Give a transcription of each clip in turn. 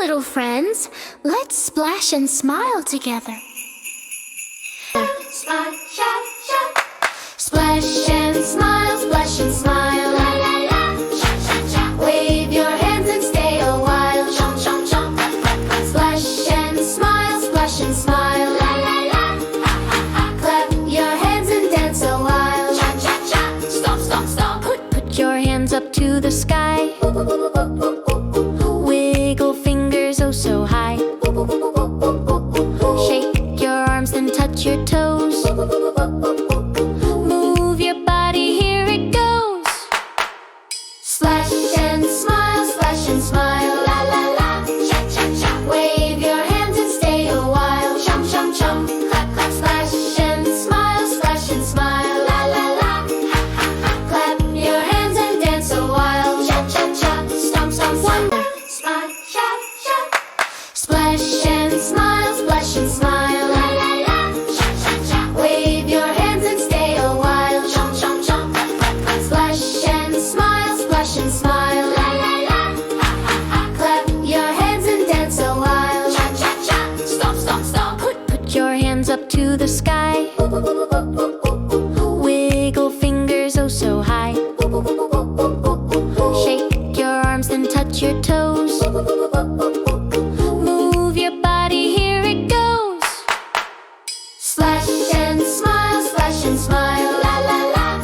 little friends. Let's splash and smile together. Splash, splash and smile, splash and smile. La la la, wave your hands and stay a while. Splash and smile, splash and smile. La la la, clap your hands and dance a while. Stomp, stomp, stomp. Put your hands up to the sky. Wiggle fingers oh so high. Shake your arms then touch your toes. Move your body, here it goes. Splash and smile, splash and smile. La la la, wave your hands and stay a while. Chum, chum, chum, clap, clap. Splash and smile, splash and smile. La la la, clap your hands and dance a while. Cha cha cha, stomp, stomp, wonder. Splash and smile, splash and smile. La la la, wave your hands and stay a while. Chomp, chomp, chomp. Splash and smile, splash and smile. La la la, clap your hands and dance a while. Cha cha cha, stomp, stomp, stomp. Put your hands up to the sky. Wiggle fingers oh so high. Shake your arms then touch your toes. Move your body, here it goes. Splash and smile, splash and smile. La la la,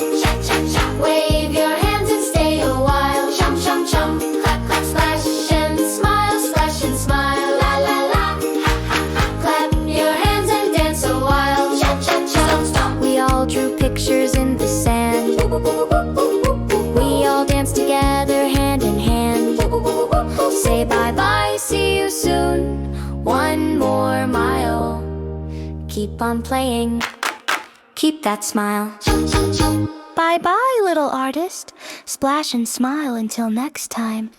wave your hands and stay a while. Chum, chum, chum, clap, clap. Splash and smile, splash and smile. La la la, clap your hands and dance a while. Cha cha cha, stomp, stomp. We all drew pictures in the sand. We all danced together hand in hand. Say bye bye, see you soon. One more mile. Keep on playing, keep that smile. Bye bye, little artist. Splash and smile until next time.